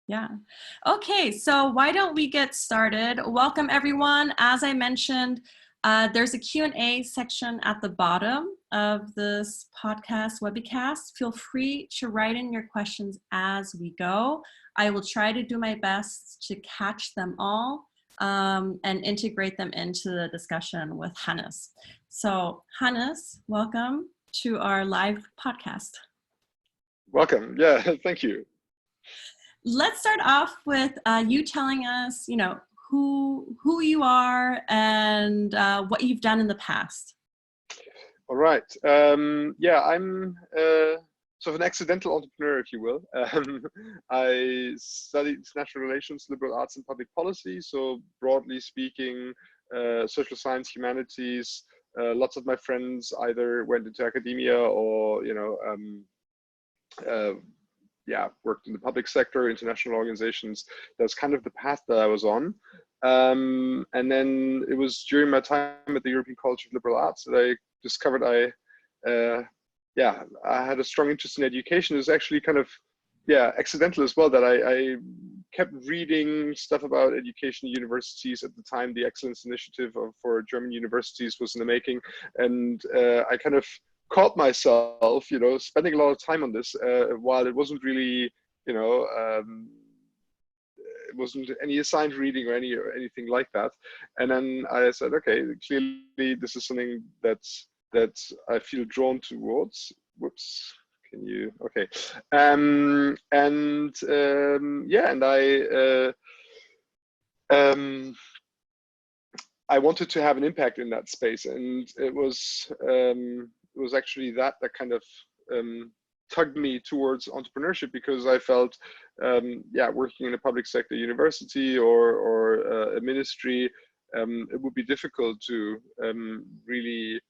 Yeah. Okay, so why don't we get started? Welcome everyone. As I mentioned, there's a Q&A section at the bottom of this podcast, WebiCast. Feel free to write in your questions as we go. I will try to do my best to catch them all and integrate them into the discussion with Hannes. So Hannes, welcome to our live podcast. Welcome. Yeah, thank you. Let's start off with you telling us, who you are and what you've done in the past. All right. Yeah, I'm sort of an accidental entrepreneur, if you will. I studied international relations, liberal arts, and public policy. So broadly speaking, social science, humanities. Lots of my friends either went into academia or, worked in the public sector, international organizations. That's kind of the path that I was on. And then it was during my time at the European College of Liberal Arts that I discovered I had a strong interest in education. It was actually kind of, accidental as well that I kept reading stuff about education universities. At the time, the Excellence Initiative for German universities was in the making. And I kind of caught myself, spending a lot of time on this while it wasn't really, it wasn't any assigned reading or anything like that. And then I said, okay, clearly this is something that I feel drawn towards. Whoops, can you? Okay, and I wanted to have an impact in that space, and it was actually that kind of tugged me towards entrepreneurship, because I felt, working in a public sector university or a ministry, it would be difficult to really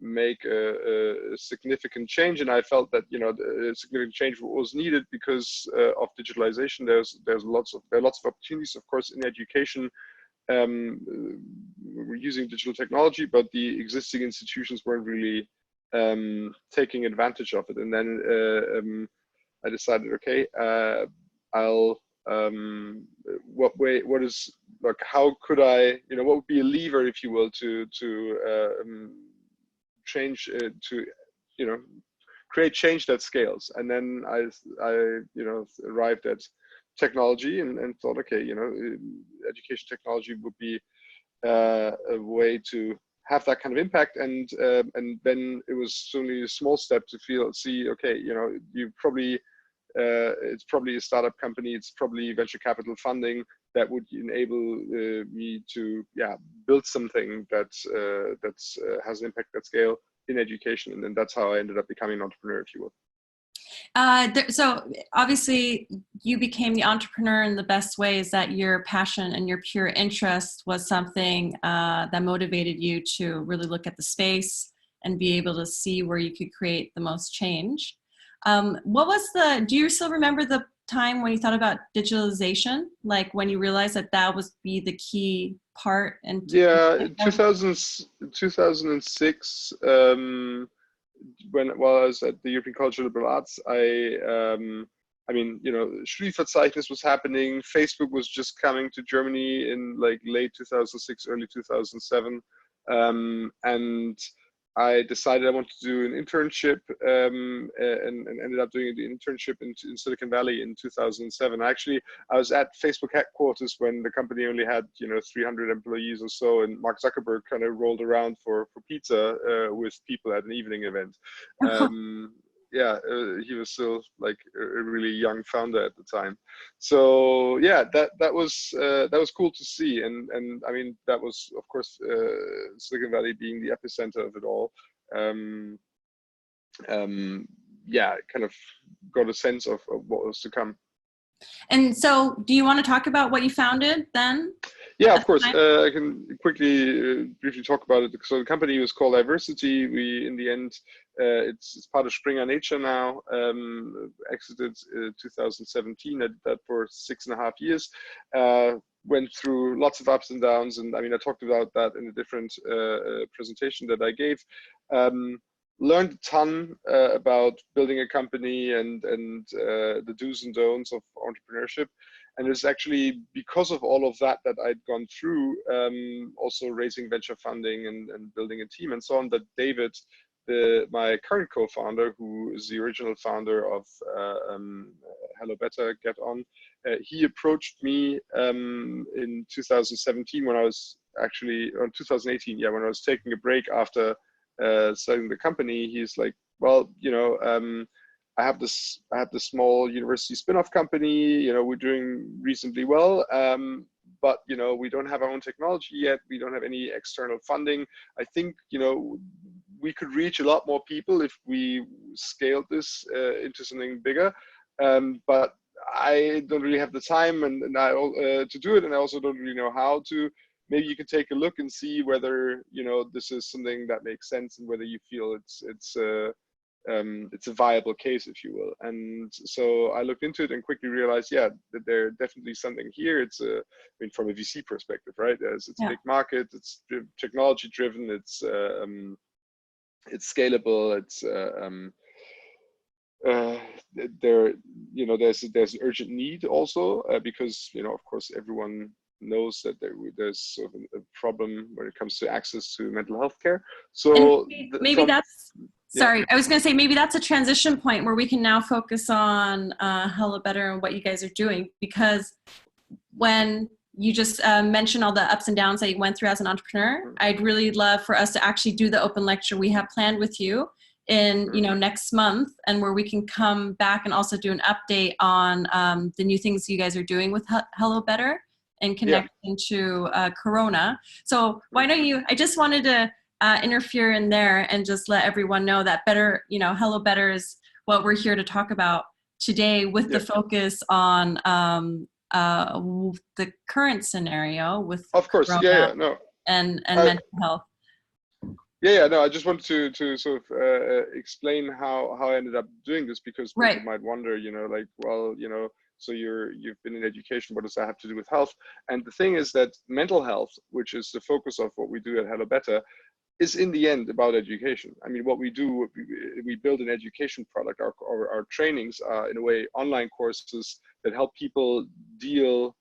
make a significant change. And I felt that a significant change was needed because of digitalization. There's lots of opportunities, of course, in education. We're using digital technology, but the existing institutions weren't really taking advantage of it. And then I decided, okay, I'll how could I, what would be a lever, if you will, to change, to create change that scales. And then I arrived at technology and thought, okay, education technology would be a way to have that kind of impact. And then it was only a small step to see, okay, you probably, it's probably a startup company, it's probably venture capital funding that would enable me to build something that has an impact at scale in education. And then that's how I ended up becoming an entrepreneur, if you will. So obviously you became the entrepreneur in the best way, is that your passion and your pure interest was something that motivated you to really look at the space and be able to see where you could create the most change. Do you still remember the time when you thought about digitalization, like when you realized that would be the key part? And 2006, while I was at the European College of Liberal Arts, Schulverzeichnis was happening. Facebook was just coming to Germany in like late 2006, early 2007. And I decided I wanted to do an internship and ended up doing the internship in Silicon Valley in 2007. Actually, I was at Facebook headquarters when the company only had 300 employees or so, and Mark Zuckerberg kind of rolled around for pizza with people at an evening event. He was still like a really young founder at the time. So that was cool to see, and I mean, that was, of course, Silicon Valley being the epicenter of it all. Kind of got a sense of what was to come. And so do you want to talk about what you founded then? Yeah, of course. I can quickly, briefly talk about it. So the company was called Diversity. We, in the end, it's part of Springer Nature now. Exited 2017. I did that for 6.5 years. Went through lots of ups and downs. And I mean, I talked about that in a different presentation that I gave. learned a ton about building a company and the do's and don'ts of entrepreneurship. And it's actually because of all of that that I'd gone through, also raising venture funding and building a team and so on, that David, my current co-founder, who is the original founder of HelloBetter, Get On, he approached me in 2017 when I was actually, or 2018, yeah, when I was taking a break after starting the company. He's like, well, I have this small university spin-off company, we're doing reasonably well, but we don't have our own technology yet, we don't have any external funding. I think we could reach a lot more people if we scaled this into something bigger, but I don't really have the time and to do it, and I also don't really know how to. Maybe you could take a look and see whether this is something that makes sense and whether you feel it's a viable case, if you will. And so I looked into it and quickly realized, yeah, that there's definitely something here. It's from a VC perspective, right? It's a big market. It's technology driven. It's scalable. It's there's an urgent need also because of course everyone knows that there's sort of a problem when it comes to access to mental health care. So maybe that's sorry, I was going to say maybe that's a transition point where we can now focus on HelloBetter and what you guys are doing, because when you just mentioned all the ups and downs that you went through as an entrepreneur, I'd really love for us to actually do the open lecture we have planned with you in next month, and where we can come back and also do an update on the new things you guys are doing with HelloBetter in connection to Corona. So why don't you, I just wanted to interfere in there and just let everyone know that HelloBetter is what we're here to talk about today, with the focus on the current scenario with of course Corona and mental health. No, I just wanted to sort of explain how I ended up doing this, because people might wonder, so you've been in education, what does that have to do with health? And the thing is that mental health, which is the focus of what we do at HelloBetter, is in the end about education. I mean, what we do, we build an education product. Our trainings are, in a way, online courses that help people deal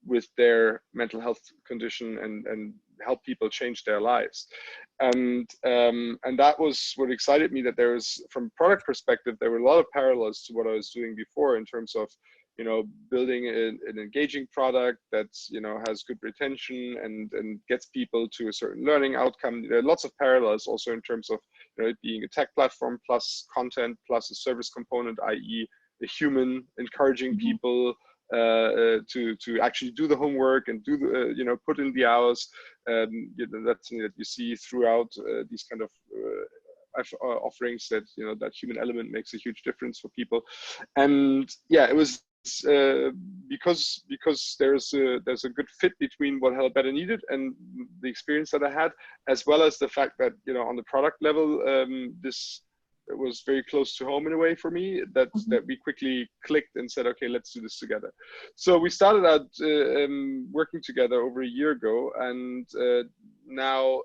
with their mental health condition and help people change their lives. And that was what excited me, that there was, from a product perspective, there were a lot of parallels to what I was doing before in terms of building an engaging product that has good retention and gets people to a certain learning outcome. There are lots of parallels also in terms of it being a tech platform plus content plus a service component, i.e. a human encouraging people to actually do the homework and do the put in the hours. That's something that you see throughout these kind of offerings, that that human element makes a huge difference for people. And it was because there's a good fit between what HelloBetter needed and the experience that I had, as well as the fact that on the product level, this was very close to home in a way for me, that we quickly clicked and said, okay, let's do this together. So we started out working together over a year ago, and now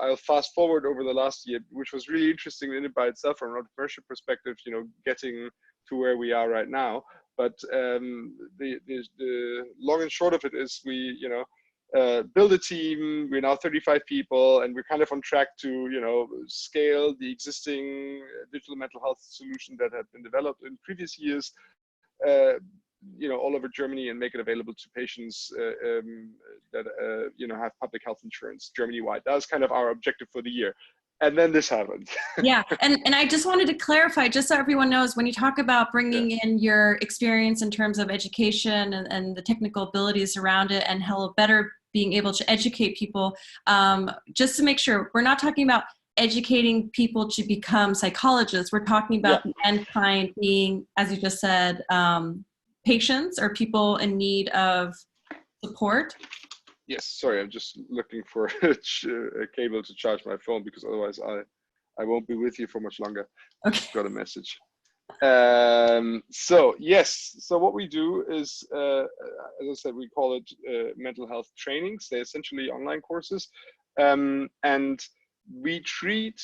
I'll fast forward over the last year, which was really interesting in it by itself from an entrepreneurship perspective, getting to where we are right now. But the long and short of it is we, build a team. We're now 35 people, and we're kind of on track to, scale the existing digital mental health solution that had been developed in previous years, all over Germany, and make it available to patients that, have public health insurance Germany-wide. That was kind of our objective for the year. And then this happened. Yeah, and I just wanted to clarify, just so everyone knows, when you talk about bringing in your experience in terms of education and the technical abilities around it, and HelloBetter being able to educate people, just to make sure, we're not talking about educating people to become psychologists. We're talking about the end client being, as you just said, patients or people in need of support. Yes, sorry, I'm just looking for a cable to charge my phone, because otherwise I won't be with you for much longer. Okay. Just got a message. So what we do is, as I said, we call it mental health trainings. They're essentially online courses, and we treat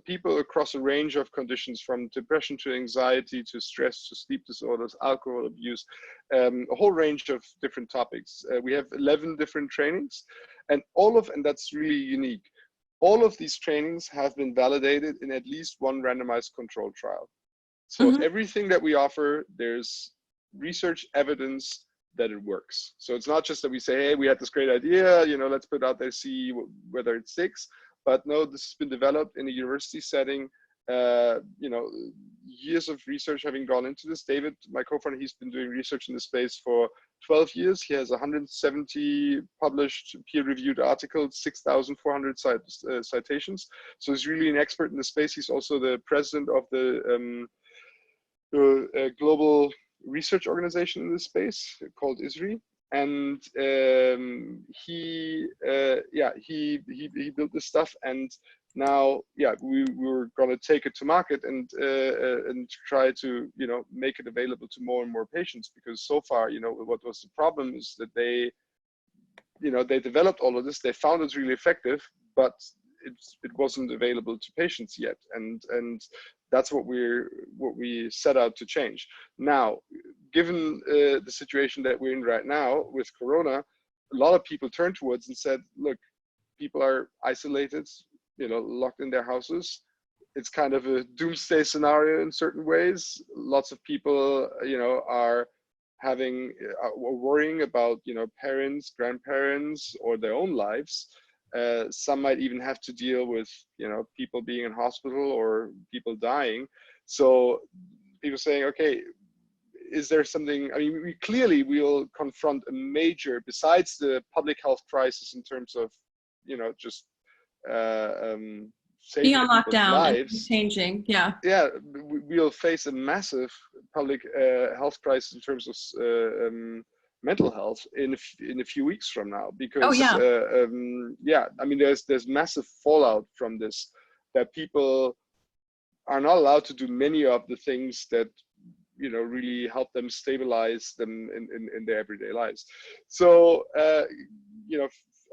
people across a range of conditions, from depression to anxiety to stress to sleep disorders, alcohol abuse, a whole range of different topics. We have 11 different trainings, and that's really unique. All of these trainings have been validated in at least one randomized control trial. So everything that we offer, there's research evidence that it works. So it's not just that we say, hey, we had this great idea, let's put it out there, see whether it sticks. But no, this has been developed in a university setting, years of research having gone into this. David, my co-founder, he's been doing research in this space for 12 years. He has 170 published peer-reviewed articles, 6,400 citations. So he's really an expert in the space. He's also the president of the global research organization in this space called ISRI, and he built this stuff, and now we were going to take it to market and try to make it available to more and more patients, because so far what was the problem is that they developed all of this, they found it's really effective, but it wasn't available to patients yet, and that's what we set out to change. Now, given the situation that we're in right now with Corona, a lot of people turned towards and said, look, people are isolated, locked in their houses. It's kind of a doomsday scenario in certain ways. Lots of people, are worrying about, parents, grandparents, or their own lives. Some might even have to deal with, people being in hospital or people dying. So people saying, okay, is there something, we clearly will confront a major, besides the public health crisis in terms of, just saving being on lockdown lives. And changing, we'll face a massive public health crisis in terms of mental health in a few weeks from now, because there's massive fallout from this, that people are not allowed to do many of the things that really help them stabilize them in their everyday lives. So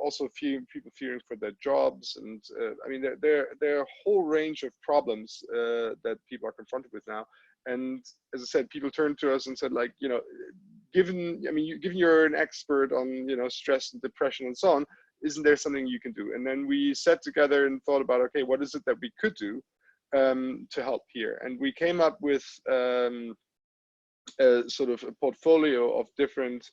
also people fearing for their jobs, and there are a whole range of problems that people are confronted with now. And as I said, people turned to us and said, like, given you're an expert on stress and depression and so on, isn't there something you can do? And then we sat together and thought about, okay, what is it that we could do to help here? And we came up with sort of a portfolio of different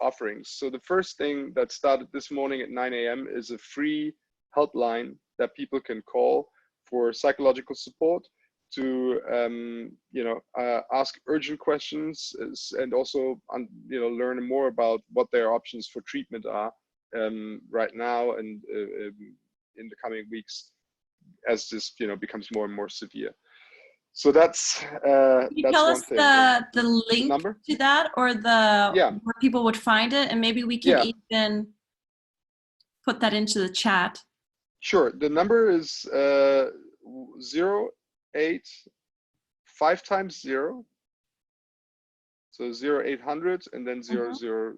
offerings. So the first thing that started this morning at 9 a.m. is a free helpline that people can call for psychological support, to ask urgent questions, and also learn more about what their options for treatment are right now and in the coming weeks, as this becomes more and more severe. So that's Can you tell us the link number to that, or where people would find it, and maybe we can even put that into the chat. Sure. The number is 08 5 times 0, so 0800 and then 000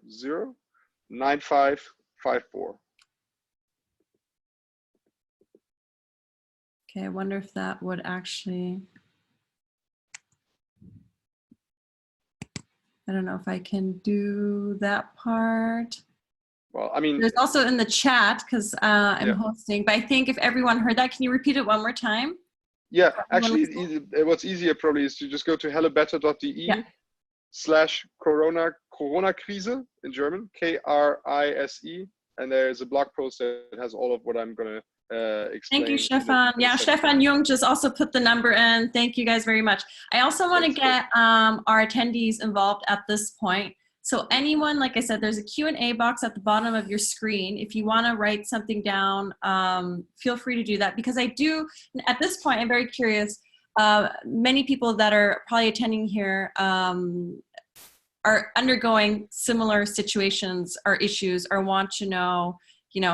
9554. Okay, I wonder if that would actually, I don't know if I can do that part. Well, there's also in the chat, because I'm hosting, but I think if everyone heard that, can you repeat it one more time? Yeah, actually, what's easier probably is to just go to hellobetter.de/Corona-Krise in German, KRISE, and there's a blog post that has all of what I'm going to explain. Thank you, Stefan. Yeah, Stefan Jung just also put the number in. Thank you guys very much. I also want to get our attendees involved at this point. So anyone, like I said, there's a Q&A box at the bottom of your screen. If you want to write something down, feel free to do that, because I do, at this point, I'm very curious. Many people that are probably attending here are undergoing similar situations or issues, or want to know,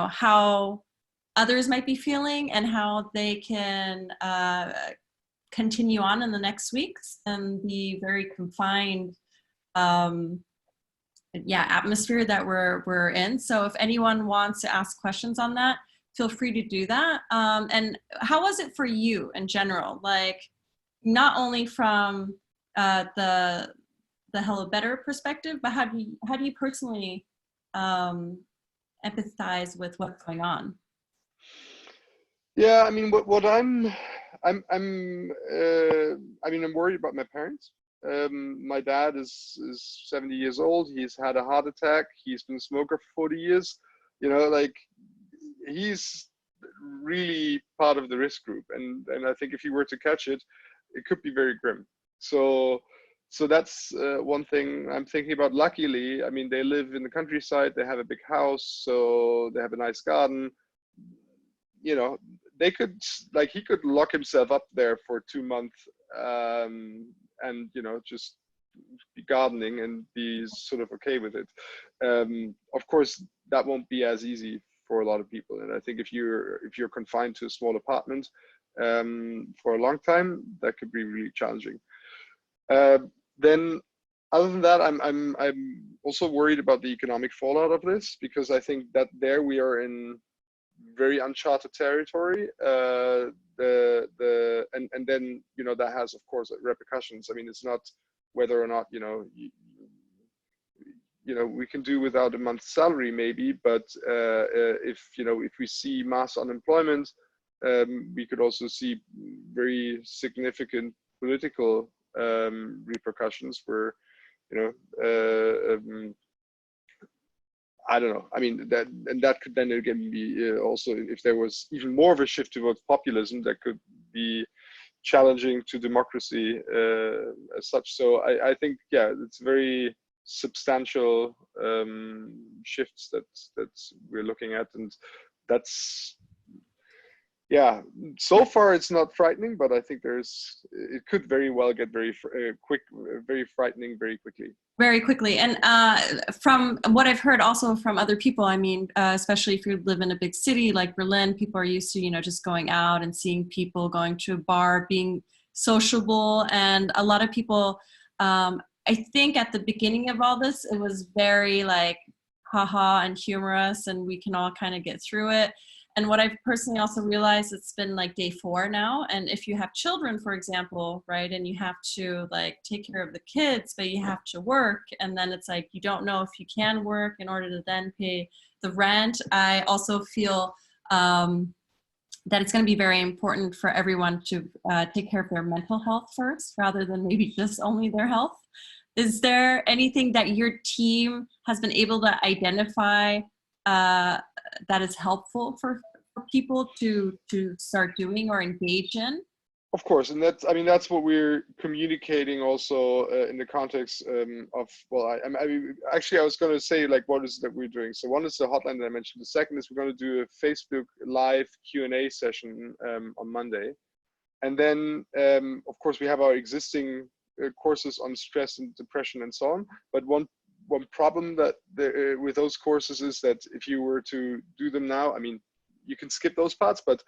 how others might be feeling and how they can continue on in the next weeks and be very confined yeah, atmosphere that we're in. So if anyone wants to ask questions on that, feel free to do that. And how was it for you in general? Like, not only from the HelloBetter perspective, but how do you personally empathize with what's going on? Yeah, I mean, what I'm I mean, I'm worried about my parents. My dad is 70 years old. He's had a heart attack. He's been a smoker for 40 years. You know, like, he's really part of the risk group, and I think if he were to catch it, it could be very grim. So that's one thing I'm thinking about. Luckily, I mean, they live in the countryside. They have a big house, so they have a nice garden. You know, they could, like, he could lock himself up there for 2 months, and, you know, just be gardening and be sort of okay with it. Of course, that won't be as easy for a lot of people, and I think if you're confined to a small apartment for a long time, that could be really challenging. Then, other than that, I'm also worried about the economic fallout of this, because I think that there we are in very uncharted territory. And then, you know, that has, of course, repercussions. I mean, it's not whether or not, you know, we can do without a month's salary maybe, but if, you know, if we see mass unemployment, we could also see very significant political repercussions where, you know, I don't know. I mean, that could then again be also, if there was even more of a shift towards populism, that could be challenging to democracy as such. So I think, yeah, it's very substantial shifts that we're looking at, and that's, yeah, so far it's not frightening, but I think it could very well get very very frightening very quickly. Very quickly. And from what I've heard also from other people, I mean, especially if you live in a big city like Berlin, people are used to, you know, just going out and seeing people, going to a bar, being sociable. And a lot of people, I think at the beginning of all this, it was very like, haha, and humorous, and we can all kind of get through it. And what I've personally also realized, it's been like day 4 now. And if you have children, for example, right, and you have to like take care of the kids, but you have to work, and then it's like you don't know if you can work in order to then pay the rent. I also feel that it's going to be very important for everyone to take care of their mental health first, rather than maybe just only their health. Is there anything that your team has been able to identify that is helpful for people to start doing or engage in? Of course, and that's, I mean, that's what we're communicating also in the context of, well, I mean, actually, I was going to say, like, what is it that we're doing? So one is the hotline that I mentioned. The second is we're going to do a Facebook live Q&A session on Monday. And then, of course, we have our existing courses on stress and depression and so on. But one problem that with those courses is that if you were to do them now, I mean, you can skip those parts, but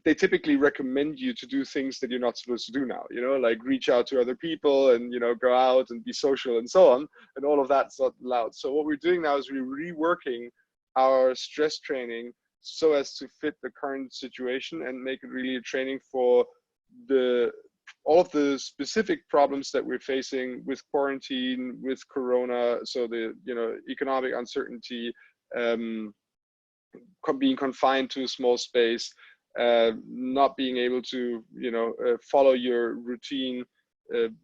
they typically recommend you to do things that you're not supposed to do now, you know, like reach out to other people and, you know, go out and be social and so on, and all of that's not allowed. So what we're doing now is we're reworking our stress training so as to fit the current situation and make it really a training for all of the specific problems that we're facing with quarantine, with Corona. So the, you know, economic uncertainty, being confined to a small space, not being able to, you know, follow your routine,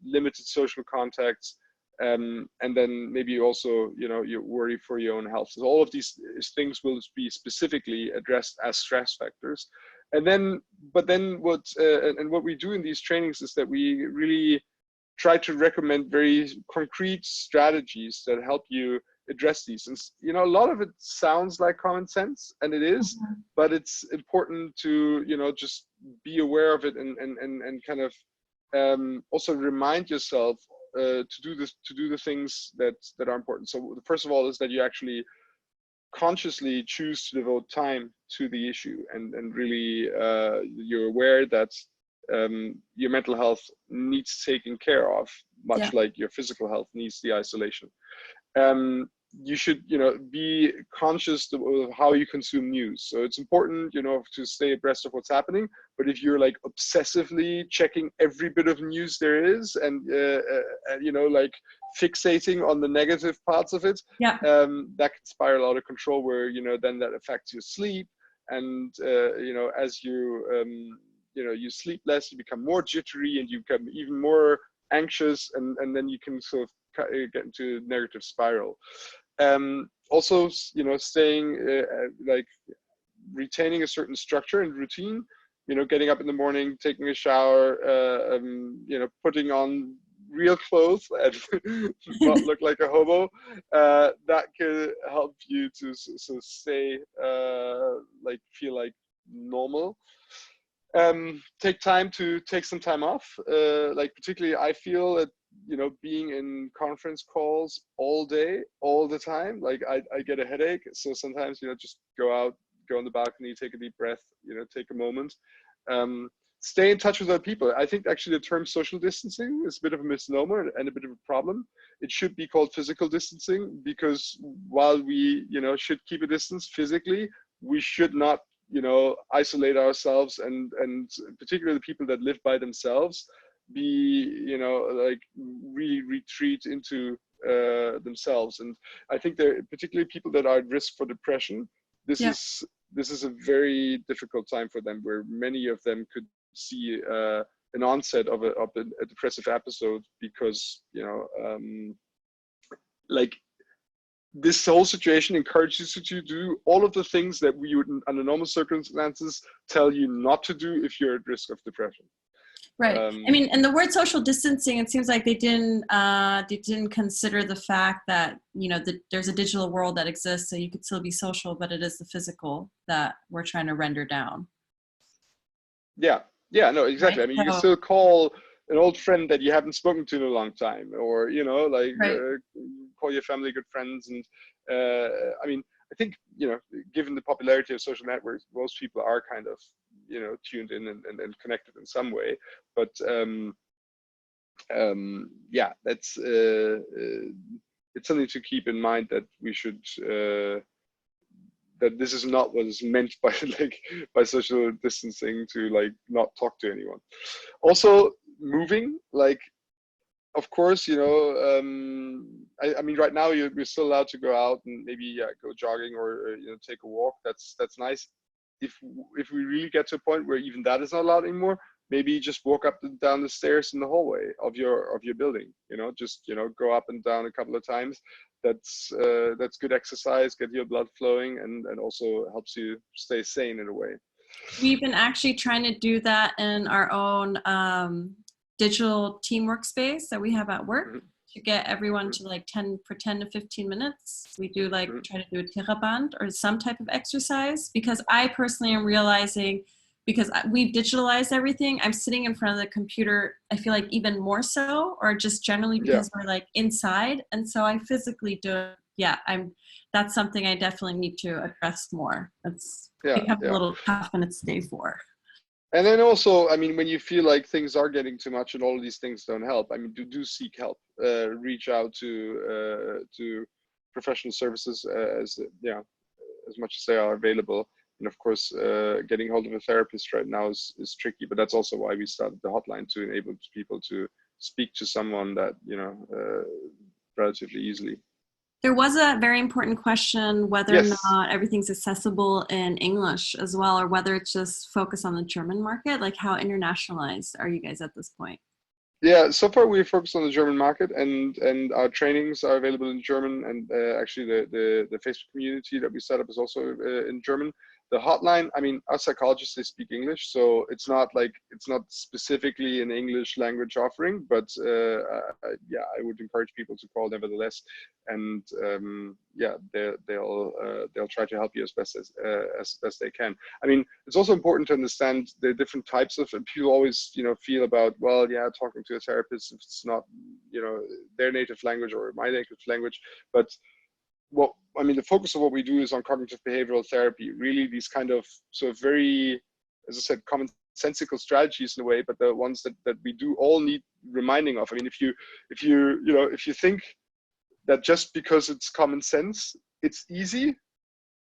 limited social contacts, and then maybe also, you know, you worry for your own health. So all of these things will be specifically addressed as stress factors. And then, but then what we do in these trainings is that we really try to recommend very concrete strategies that help you address these. And, you know, a lot of it sounds like common sense, and it is, but it's important to, you know, just be aware of it and kind of also remind yourself to do the things that are important. So first of all is that you actually consciously choose to devote time to the issue, and really you're aware that your mental health needs taking care of, much like your physical health needs the isolation. you should, be conscious of how you consume news. So it's important, to stay abreast of what's happening. But if you're like obsessively checking every bit of news there is, and like fixating on the negative parts of it, Yeah. that can spiral out of control, where then that affects your sleep, and as you sleep less, you become more jittery, and you become even more anxious, and then you can sort of get into a negative spiral. Also, staying like retaining a certain structure and routine, getting up in the morning, taking a shower, putting on real clothes and not look like a hobo, that could help you to stay feel like normal. Take time to take some time off. Like particularly, I feel that being in conference calls all day, all the time, like I get a headache. So sometimes just go out, go on the balcony, take a deep breath, take a moment. Stay in touch with other people. I think actually the term social distancing is a bit of a misnomer and a bit of a problem. It should be called physical distancing, because while we should keep a distance physically, we should not isolate ourselves, and particularly the people that live by themselves be like really retreat into themselves. And I think there, particularly people that are at risk for depression, this is a very difficult time for them, where many of them could see an onset of a depressive episode, because like this whole situation encourages you to do all of the things that we would, under normal circumstances, tell you not to do if you're at risk of depression. Right. I mean, and the word social distancing, it seems like they didn't consider the fact that, there's a digital world that exists, so you could still be social, but it is the physical that we're trying to render down. Yeah, no, exactly. Right? I mean, you can still call an old friend that you haven't spoken to in a long time, or, call your family good friends. And I mean, I think, given the popularity of social networks, most people are kind of, tuned in and connected in some way. But that's it's something to keep in mind, that we should that this is not what is meant by social distancing, to not talk to anyone. Also, moving, of course, I mean, right now we're still allowed to go out and maybe go jogging, or take a walk. That's nice. If we really get to a point where even that is not allowed anymore, maybe just walk up and down the stairs in the hallway of your building. Just go up and down a couple of times. That's good exercise, get your blood flowing, and also helps you stay sane in a way. We've been actually trying to do that in our own digital teamwork space that we have at work, to get everyone to 10 to 15 minutes. We do try to do a theraband or some type of exercise, because I personally am realizing, because we've digitalized everything, I'm sitting in front of the computer, I feel like even more so, or just generally because we're inside. And so I physically do, that's something I definitely need to address more. It's become a little tough, and it's day 4. And then also, I mean, when you feel like things are getting too much and all of these things don't help, I mean, do seek help. Reach out to professional services as much as they are available. And of course, getting hold of a therapist right now is tricky. But that's also why we started the hotline, to enable people to speak to someone that relatively easily. There was a very important question whether or not everything's accessible in English as well, or whether it's just focused on the German market. How internationalized are you guys at this point? Yeah, so far we're focused on the German market, and our trainings are available in German, and actually the Facebook community that we set up is also in German. The hotline, I mean, our psychologists, they speak English, so it's not specifically an English language offering, but I would encourage people to call nevertheless, and they'll try to help you as best they can. I mean, it's also important to understand the different types of, people always feel about, well, talking to a therapist if it's not their native language or my native language, but the focus of what we do is on cognitive behavioral therapy, really these kind of sort of very, as I said, commonsensical strategies in a way, but the ones that we do all need reminding of. I mean, if you think that just because it's common sense, it's easy,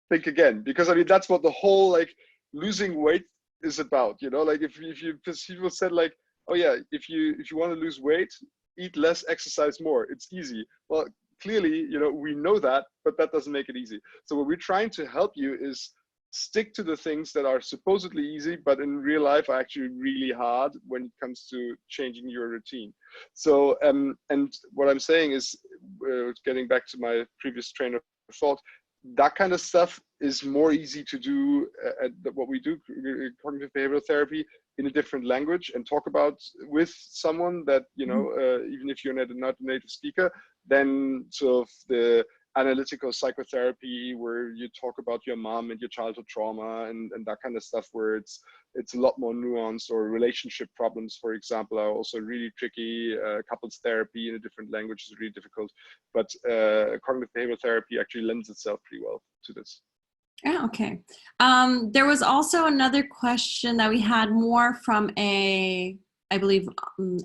think again. Because I mean, that's what the whole like losing weight is about, you know, like if people said like, oh yeah, if you want to lose weight, eat less, exercise more, it's easy. Well, clearly, you know, we know that, but that doesn't make it easy. So what we're trying to help you is stick to the things that are supposedly easy, but in real life are actually really hard when it comes to changing your routine. So, and what I'm saying is, getting back to my previous train of thought, that kind of stuff is more easy to do at what we do, cognitive behavioral therapy, in a different language, and talk about with someone that, you know, even if you're not a native speaker, then sort of the analytical psychotherapy where you talk about your mom and your childhood trauma and that kind of stuff, where it's a lot more nuanced, or relationship problems, for example, are also really tricky. Couples therapy in a different language is really difficult, but cognitive behavioral therapy actually lends itself pretty well to this. Yeah, okay. There was also another question that we had more from a, I believe,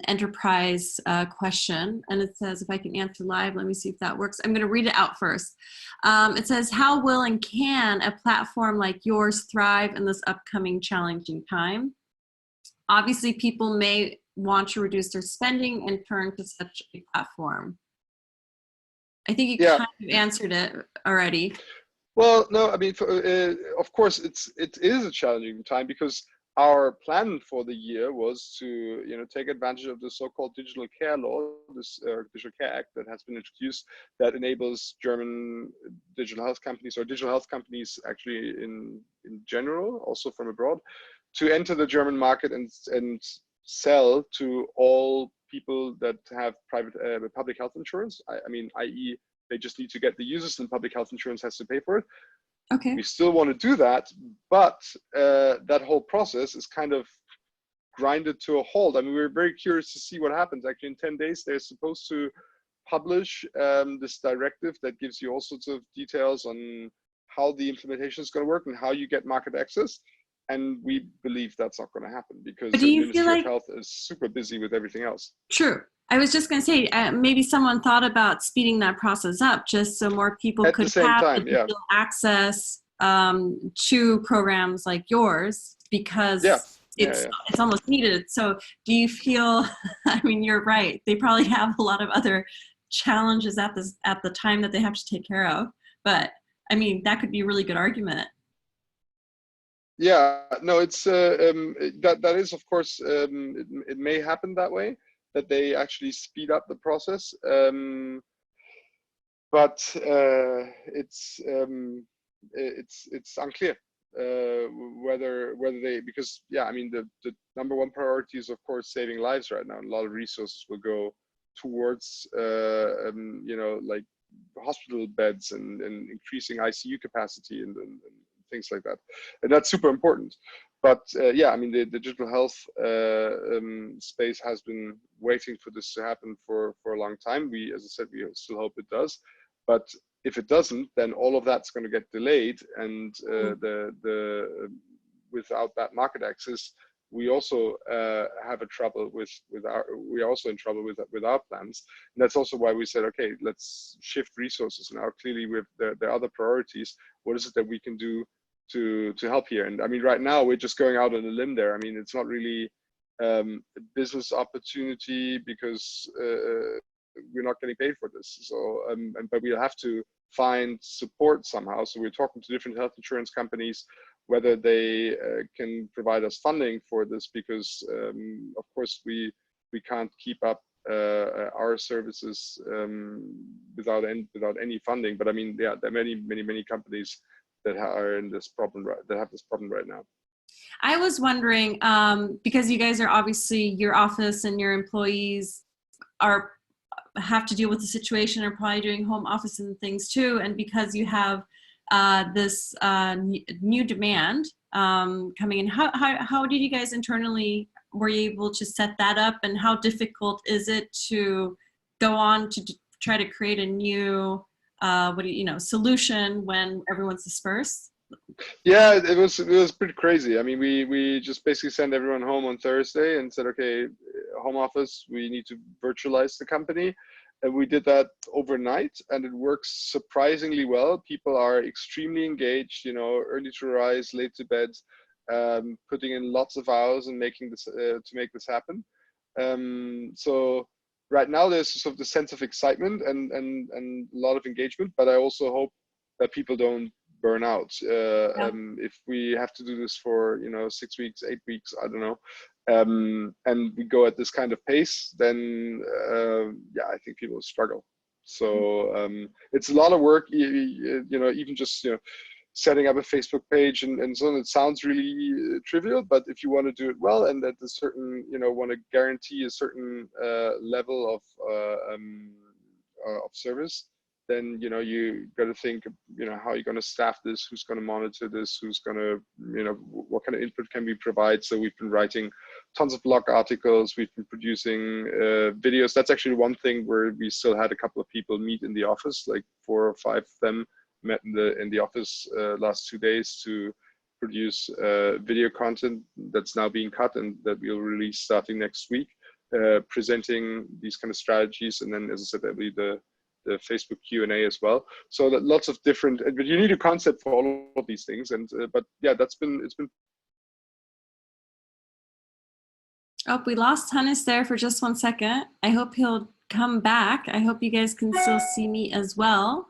enterprise question. And it says, if I can answer live, let me see if that works. I'm going to read it out first. It says, how will and can a platform like yours thrive in this upcoming challenging time? Obviously, people may want to reduce their spending and turn to such a platform. I think you kind of answered it already. Well, no, I mean, of course, it is a challenging time, because our plan for the year was to, you know, take advantage of the so-called digital care law, this digital care act that has been introduced, that enables German digital health companies, or digital health companies actually in general, also from abroad, to enter the German market and sell to all people that have private public health insurance. I mean, i.e., they just need to get the users, and public health insurance has to pay for it. Okay. We still want to do that, but that whole process is kind of grinded to a halt. I mean, we're very curious to see what happens. Actually, in 10 days, they're supposed to publish this directive that gives you all sorts of details on how the implementation is going to work and how you get market access. And we believe that's not going to happen, because the Ministry of Health is super busy with everything else. True. I was just going to say, maybe someone thought about speeding that process up, just so more people could have digital access to programs like yours, because it's almost needed. So do you feel, I mean, you're right, they probably have a lot of other challenges at the time that they have to take care of, but I mean, that could be a really good argument. Yeah, no, it's that is, of course, it may happen that way, that they actually speed up the process, but it's unclear whether they, because I mean, the number one priority is, of course, saving lives right now, and a lot of resources will go towards you know, like hospital beds and increasing ICU capacity and things like that, and that's super important. But yeah, I mean, the digital health space has been waiting for this to happen for a long time. We, as I said, we still hope it does, but if it doesn't, then all of that's going to get delayed, and without that market access, we also have a trouble we are also in trouble with our plans. And that's also why we said, okay, let's shift resources now. Clearly, with the other priorities, what is it that we can do to help here? And I mean, right now we're just going out on a limb there. I mean, it's not really a business opportunity, because we're not getting paid for this. So, but we'll have to find support somehow. So we're talking to different health insurance companies, whether they can provide us funding for this, because of course we can't keep up our services without any funding. But I mean, yeah, there are many companies that are in this problem, that have this problem right now. I was wondering, because you guys are obviously, your office and your employees have to deal with the situation, and probably doing home office and things too, and because you have this new demand coming in, how did you guys internally, were you able to set that up, and how difficult is it to go on to try to create a new solution when everyone's dispersed? Yeah, it was pretty crazy. I mean, we just basically sent everyone home on Thursday and said, okay, home office, we need to virtualize the company. And we did that overnight, and it works surprisingly well. People are extremely engaged, you know, early to rise, late to bed, putting in lots of hours and making this to make this happen. So right now there's sort of the sense of excitement and a lot of engagement, but I also hope that people don't burn out. If we have to do this for, you know, 6 weeks, 8 weeks, I don't know, and we go at this kind of pace, then yeah, I think people will struggle. So it's a lot of work, you know, even just, you know, setting up a Facebook page and so on. It sounds really trivial, but if you want to do it well and at a certain, you know, want to guarantee a certain level of service, then, you know, you got to think, you know, how you're going to staff this, who's going to monitor this, who's going to, you know, what kind of input can we provide. So we've been writing tons of blog articles, we've been producing videos. That's actually one thing where we still had a couple of people meet in the office, like 4 or 5 of them met in the office last 2 days to produce video content that's now being cut and that we'll release starting next week, presenting these kind of strategies. And then, as I said, there'll be the Facebook Q&A as well. So that lots of different, but you need a concept for all of these things. And but yeah, it's been. Oh, we lost Hannes there for just 1 second. I hope he'll come back. I hope you guys can still see me as well.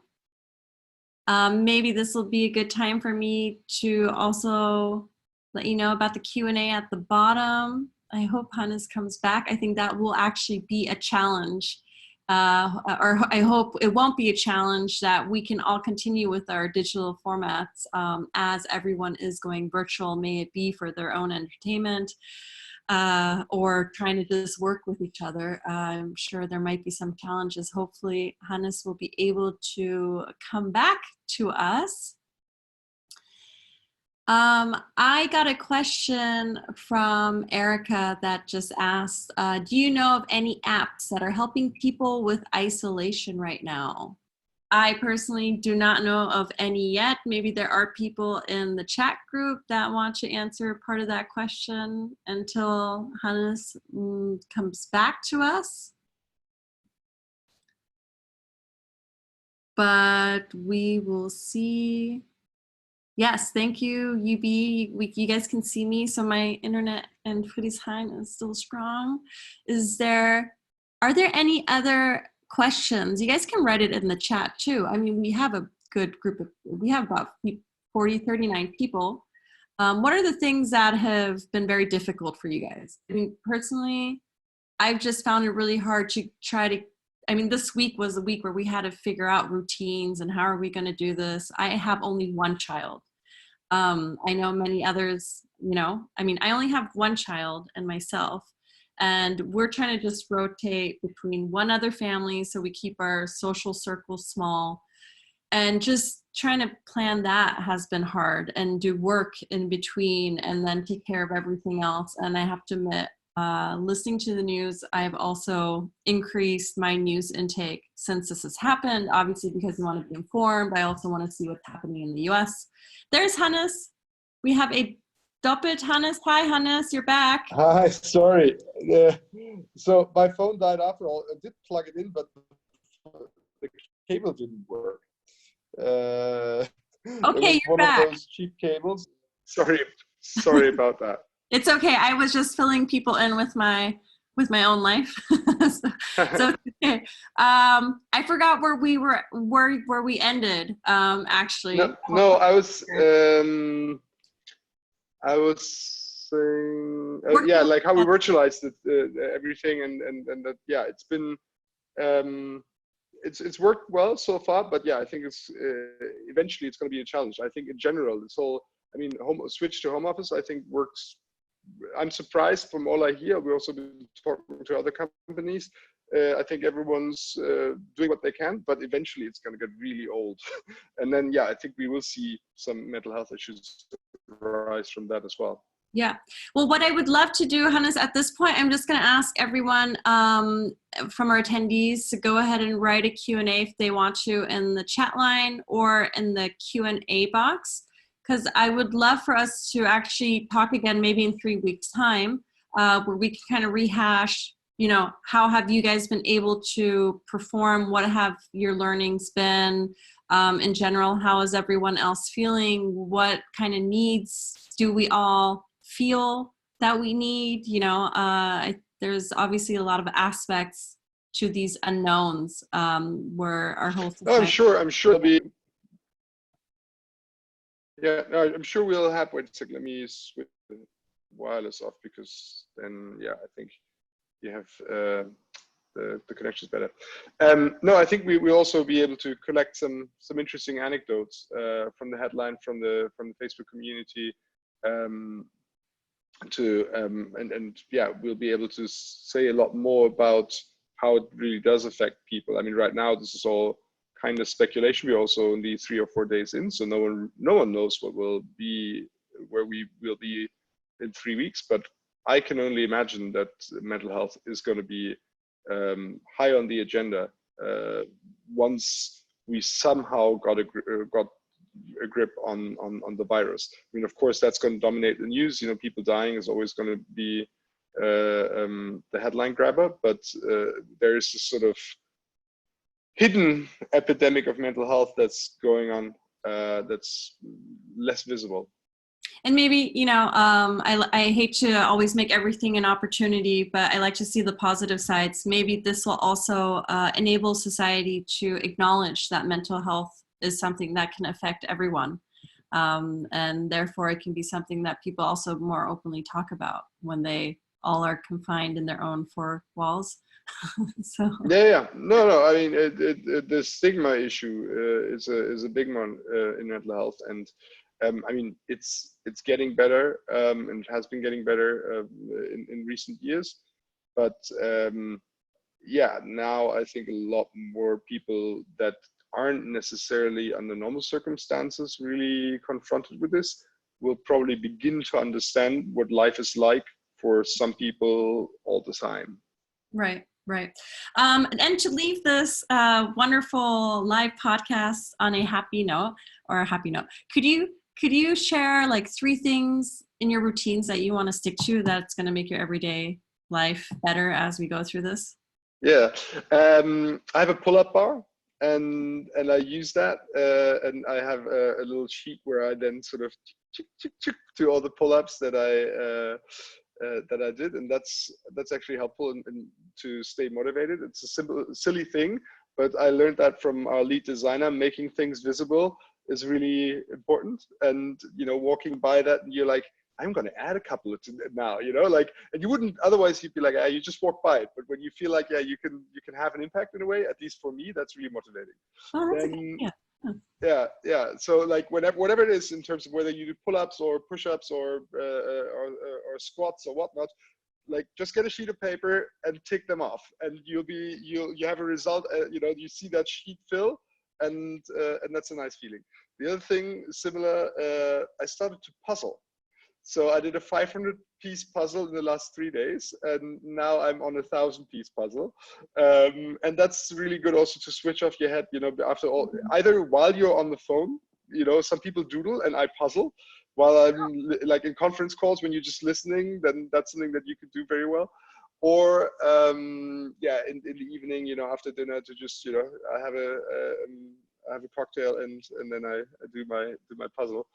Maybe this will be a good time for me to also let you know about the Q&A at the bottom. I hope Hannes comes back. I think that will actually be a challenge. Or I hope it won't be a challenge, that we can all continue with our digital formats as everyone is going virtual, may it be for their own entertainment or trying to just work with each other. I'm sure there might be some challenges. Hopefully Hannes will be able to come back to us. I got a question from Erica that just asked, do you know of any apps that are helping people with isolation right now? I personally do not know of any yet. Maybe there are people in the chat group that want to answer part of that question until Hannes comes back to us. But we will see. Yes, thank you, UB. You guys can see me, so my internet and Friedrichshain is still strong. Are there any other questions? You guys can write it in the chat too. I mean, we have a good group of, we have about 39 people. What are the things that have been very difficult for you guys? I mean, personally, I've just found it really hard to try to, I mean, this week was a week where we had to figure out routines and how are we going to do this. I have only one child. I know many others, you know, I mean, I only have one child and myself, and we're trying to just rotate between one other family so we keep our social circle small, and just trying to plan that has been hard, and do work in between and then take care of everything else. And I have to admit, listening to the news, I've also increased my news intake since this has happened, obviously because I want to be informed. I also want to see what's happening in the US. There's Hannes. We have a doppelt Hannes. Hi Hannes, you're back. Hi, sorry. So my phone died after all. I did plug it in, but the cable didn't work. Okay, you're one back. Of those cheap cables. Sorry about that. It's okay. I was just filling people in with my own life. so it's okay. I forgot where we ended. Actually. No, I was saying, yeah, like how we virtualized it, everything, and that, yeah, it's been, it's worked well so far, but yeah, I think it's eventually it's going to be a challenge. I think in general, this whole, I mean, switch to home office, I think works. I'm surprised from all I hear. We've also been talking to other companies. I think everyone's doing what they can, but eventually it's going to get really old. And then, yeah, I think we will see some mental health issues arise from that as well. Yeah. Well, what I would love to do, Hannes, at this point, I'm just going to ask everyone from our attendees to go ahead and write a Q&A if they want to in the chat line or in the Q&A box, because I would love for us to actually talk again maybe in 3 weeks' time, where we can kind of rehash you know, how have you guys been able to perform? What have your learnings been? In general, how is everyone else feeling? What kind of needs do we all feel that we need? You know, there's obviously a lot of aspects to these unknowns where our whole No, society. I'm sure it'll be. Yeah, no, I'm sure we'll have. Wait a second, let me switch the wireless off, because then, yeah, I think you have the connection's better. No, I think we will also be able to collect some interesting anecdotes from the headline, from the Facebook community, and yeah, we'll be able to say a lot more about how it really does affect people. I mean, right now this is all kind of speculation. We're also only 3 or 4 days in, so no one knows what will be, where we will be in 3 weeks. But I can only imagine that mental health is going to be high on the agenda once we somehow got a grip on the virus. I mean, of course, that's going to dominate the news. You know, people dying is always going to be the headline grabber, but there is this sort of hidden epidemic of mental health that's going on, that's less visible. And maybe, you know, I hate to always make everything an opportunity, but I like to see the positive sides. Maybe this will also enable society to acknowledge that mental health is something that can affect everyone. And therefore it can be something that people also more openly talk about when they all are confined in their own 4 walls. So Yeah. No. I mean, the stigma issue is a big one in mental health, and I mean, it's getting better, and it has been getting better in recent years. But yeah, now I think a lot more people that aren't necessarily under normal circumstances really confronted with this will probably begin to understand what life is like for some people all the time. Right. And to leave this wonderful live podcast on a happy note, could you share like 3 things in your routines that you want to stick to that's going to make your everyday life better as we go through this? Yeah, I have a pull-up bar, and I use that, and I have a little sheet where I then sort of tick to all the pull-ups that I did, and that's actually helpful and to stay motivated. It's a simple, silly thing, but I learned that from our lead designer. Making things visible is really important, and you know, walking by that, and you're like, I'm going to add a couple of now, you know, like, and you wouldn't, otherwise you'd be like, you just walk by it. But when you feel like, yeah, you can have an impact in a way, at least for me, that's really motivating. Oh, that's Then, yeah. yeah. So like whatever it is, in terms of whether you do pull-ups or push-ups or squats or whatnot, like just get a sheet of paper and tick them off, and you have a result. You know, you see that sheet fill, and that's a nice feeling. The other thing similar, I started to puzzle. So I did a 500-piece puzzle in the last 3 days, and now I'm on a 1,000-piece puzzle. And that's really good also to switch off your head, you know, after all, either while you're on the phone, you know, some people doodle and I puzzle while I'm like in conference calls, when you're just listening, then that's something that you could do very well. Or yeah, in the evening, you know, after dinner, to just, you know, I have a cocktail, and then I do my puzzle.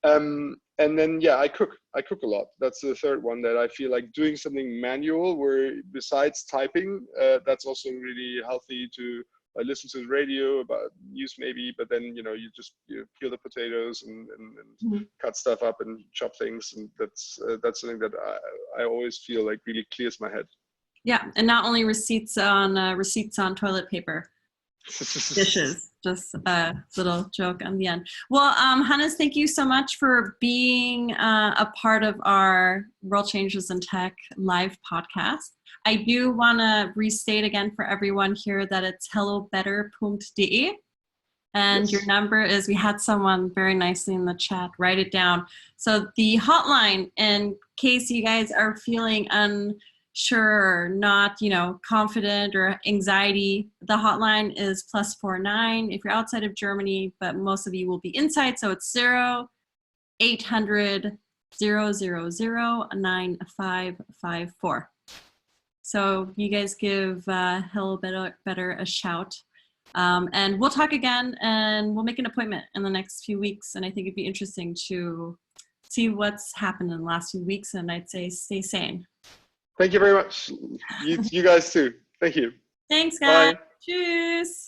And then, yeah, I cook a lot. That's the third one, that I feel like doing something manual, where besides typing, that's also really healthy to listen to the radio about news maybe, but then, you know, you just peel the potatoes and cut stuff up and chop things. And that's something that I always feel like really clears my head. Yeah. And not only receipts on toilet paper. Dishes. Just a little joke on the end. Well, Hannes, thank you so much for being a part of our World Changers in Tech live podcast. I do want to restate again for everyone here that it's hellobetter.de. And your number is, we had someone very nicely in the chat, write it down. So the hotline, in case you guys are feeling unsure, not, you know, confident or anxiety, the hotline is +49 if you're outside of Germany, but most of you will be inside. So it's 0800 000 9554. So you guys give HelloBetter a shout. And we'll talk again, and we'll make an appointment in the next few weeks. And I think it'd be interesting to see what's happened in the last few weeks. And I'd say stay sane. Thank you very much. You guys too. Thank you. Thanks, guys. Bye. Tschüss.